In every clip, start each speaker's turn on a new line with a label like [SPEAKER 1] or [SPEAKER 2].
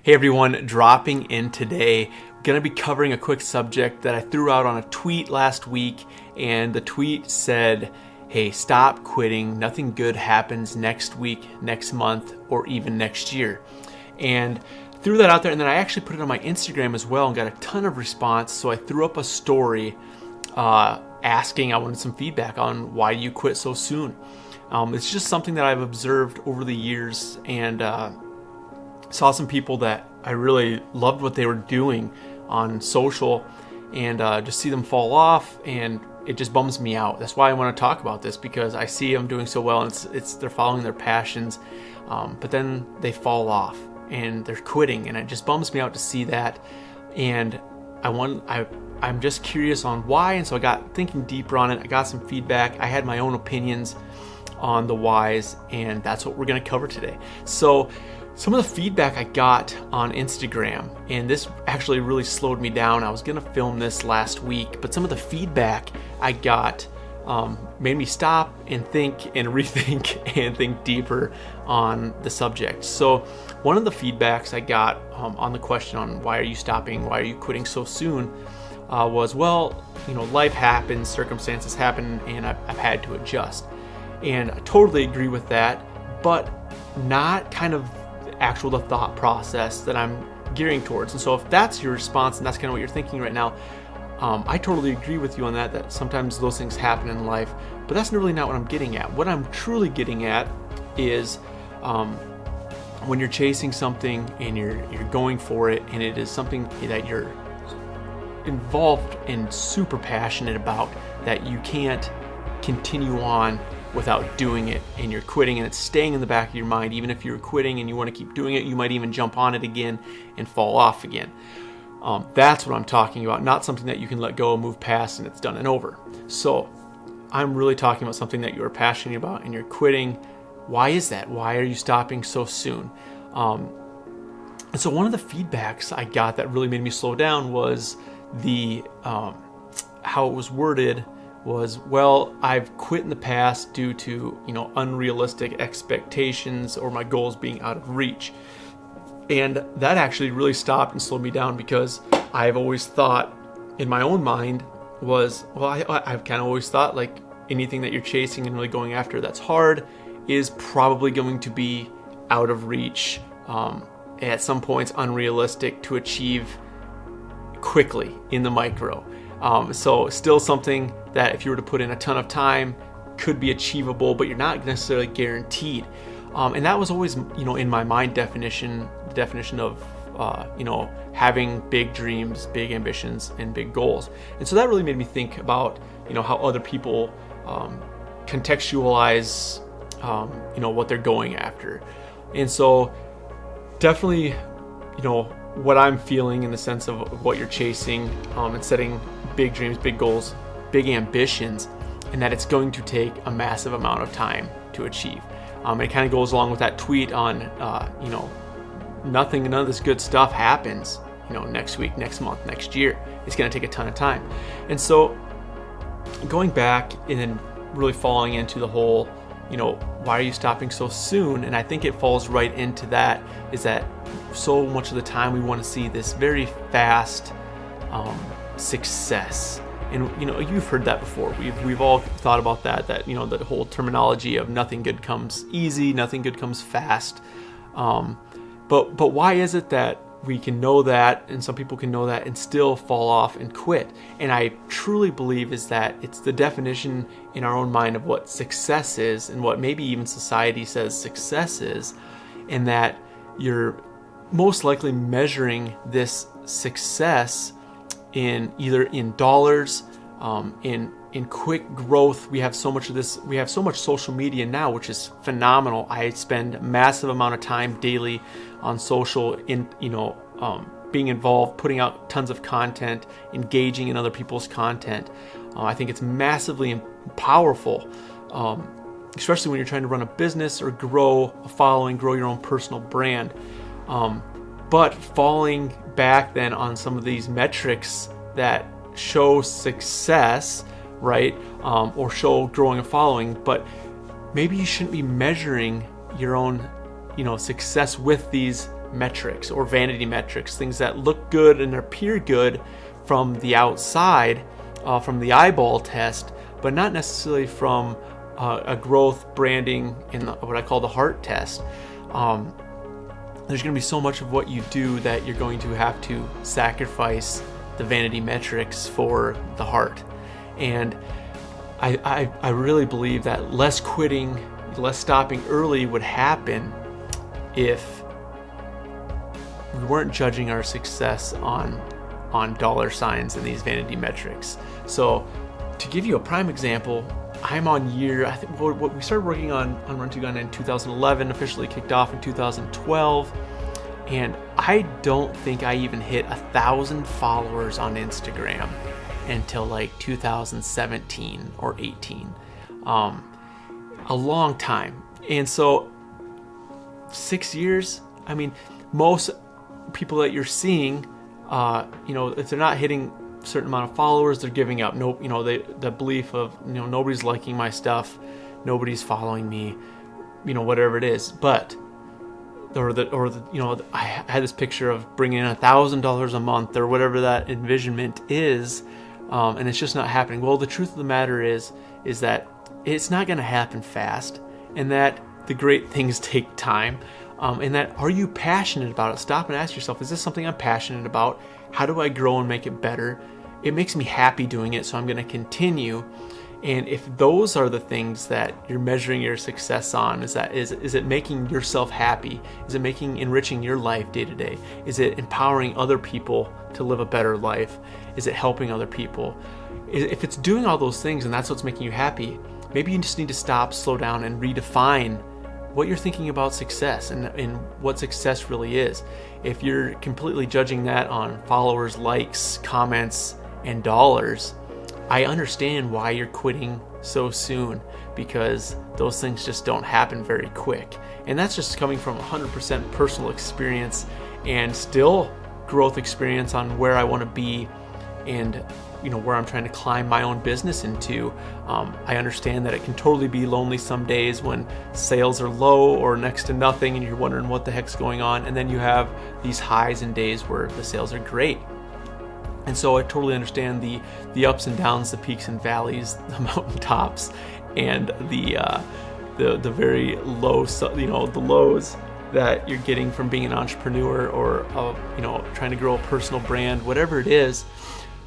[SPEAKER 1] Hey everyone, dropping in today. Going to be covering a quick subject that I threw out on a tweet last week, and the tweet said, hey, stop quitting. Nothing good happens next week, next month, or even next year. And threw that out there, and then I actually put it on my Instagram as well and got a ton of response. So I threw up a story asking, I wanted some feedback on why you quit so soon. It's just something that I've observed over the years, and saw some people that I really loved what they were doing on social, and just see them fall off, and it just bums me out. That's why I want to talk about this, because I see them doing so well, and they're following their passions, but then they fall off and they're quitting, and it just bums me out to see that. And I'm just curious on why, and so I got thinking deeper on it. I got some feedback. I had my own opinions on the whys, and that's what we're going to cover today. So some of the feedback I got on Instagram, and this actually really slowed me down. I was going to film this last week, but some of the feedback I got made me stop and think and rethink and think deeper on the subject. So one of the feedbacks I got on the question on why are you stopping, why are you quitting so soon, was, well, life happens, circumstances happen, and I've had to adjust. And I totally agree with that, but not kind of the thought process that I'm gearing towards. And so if that's your response and that's kind of what you're thinking right now, I totally agree with you on that sometimes those things happen in life, but that's really not what I'm getting at. What I'm truly getting at is when you're chasing something and you're going for it, and it is something that you're involved and super passionate about, that you can't continue on without doing it, and you're quitting, and it's staying in the back of your mind. Even if you're quitting and you want to keep doing it, you might even jump on it again and fall off again. That's what I'm talking about, not something that you can let go, move past, and it's done and over. So I'm really talking about something that you're passionate about and you're quitting. Why is that? Why are you stopping so soon? And so one of the feedbacks I got that really made me slow down was the how it was worded was, well, I've quit in the past due to, unrealistic expectations or my goals being out of reach. And that actually really stopped and slowed me down, because I've always thought in my own mind was, well, I've kind of always thought like anything that you're chasing and really going after that's hard is probably going to be out of reach, at some points unrealistic to achieve quickly in the micro. So still something that if you were to put in a ton of time could be achievable, but you're not necessarily guaranteed. And that was always, in my mind, the definition of, having big dreams, big ambitions, and big goals. And so that really made me think about, how other people contextualize, what they're going after. And so definitely, what I'm feeling in the sense of what you're chasing, and setting big dreams, big goals, big ambitions, and that it's going to take a massive amount of time to achieve. It kind of goes along with that tweet on, none of this good stuff happens, next week, next month, next year. It's going to take a ton of time. And so going back and then really falling into the whole, why are you stopping so soon? And I think it falls right into that, is that so much of the time we want to see this very fast success. And you've heard that before. We've all thought about that the whole terminology of nothing good comes easy, nothing good comes fast. But why is it that we can know that, and some people can know that and still fall off and quit? And I truly believe is that it's the definition in our own mind of what success is, and what maybe even society says success is, and that you're most likely measuring this success in either in dollars, in quick growth. We have so much of this. We have so much social media now, which is phenomenal. I spend a massive amount of time daily on social, being involved, putting out tons of content, engaging in other people's content. I think it's massively powerful, especially when you're trying to run a business or grow a following, grow your own personal brand. But falling back then on some of these metrics that show success, right? Or show growing a following, but maybe you shouldn't be measuring your own, success with these metrics or vanity metrics, things that look good and appear good from the outside, from the eyeball test, but not necessarily from a growth, branding, and what I call the heart test. There's going to be so much of what you do that you're going to have to sacrifice the vanity metrics for the heart. And I really believe that less quitting, less stopping early would happen if we weren't judging our success on dollar signs and these vanity metrics. So to give you a prime example, I'm on year, I think we started working on Run to Gun in 2011, officially kicked off in 2012, and I don't think I even hit 1,000 followers on Instagram until like 2017 or 18. A long time. And so 6 years, I mean, most people that you're seeing, if they're not hitting a certain amount of followers, they're giving up. The belief of, nobody's liking my stuff, nobody's following me, whatever it is. But I had this picture of bringing in $1,000 a month or whatever that envisionment is, and it's just not happening. Well, the truth of the matter is that it's not going to happen fast, and that the great things take time, and that, are you passionate about it? Stop and ask yourself, is this something I'm passionate about? How do I grow and make it better? It makes me happy doing it, so I'm going to continue. And if those are the things that you're measuring your success on, is it making yourself happy? Is it enriching your life day to day? Is it empowering other people to live a better life? Is it helping other people? If it's doing all those things and that's what's making you happy, maybe you just need to stop, slow down, and redefine what you're thinking about success and what success really is. If you're completely judging that on followers, likes, comments, and dollars, I understand why you're quitting so soon, because those things just don't happen very quick. And that's just coming from 100% personal experience and still growth experience on where I want to be and where I'm trying to climb my own business into. I understand that it can totally be lonely some days when sales are low or next to nothing and you're wondering what the heck's going on, and then you have these highs and days where the sales are great. And so I totally understand the ups and downs, the peaks and valleys, the mountaintops, and the very low, the lows that you're getting from being an entrepreneur or trying to grow a personal brand, whatever it is.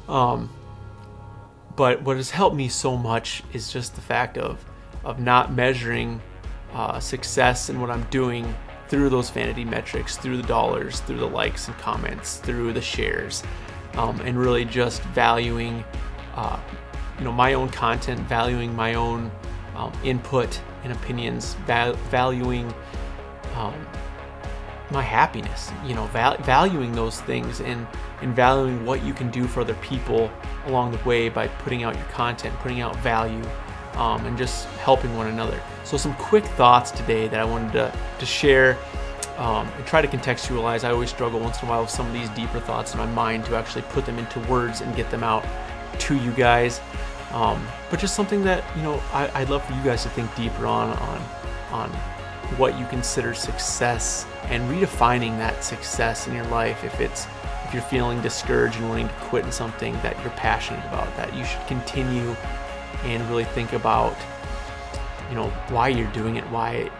[SPEAKER 1] But what has helped me so much is just the fact of not measuring success in what I'm doing through those vanity metrics, through the dollars, through the likes and comments, through the shares. And really just valuing, my own content, valuing my own input and opinions, valuing my happiness, valuing those things and valuing what you can do for other people along the way by putting out your content, putting out value, and just helping one another. So some quick thoughts today that I wanted to share. And try to contextualize. I always struggle once in a while with some of these deeper thoughts in my mind to actually put them into words and get them out to you guys. But just something that I'd love for you guys to think deeper on what you consider success and redefining that success in your life. If you're feeling discouraged and wanting to quit in something that you're passionate about, that you should continue and really think about why you're doing it, why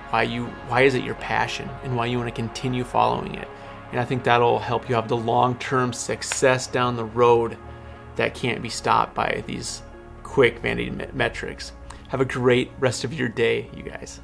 [SPEAKER 1] is it your passion, and why you want to continue following it. And I think that'll help you have the long-term success down the road that can't be stopped by these quick vanity metrics. Have a great rest of your day, you guys.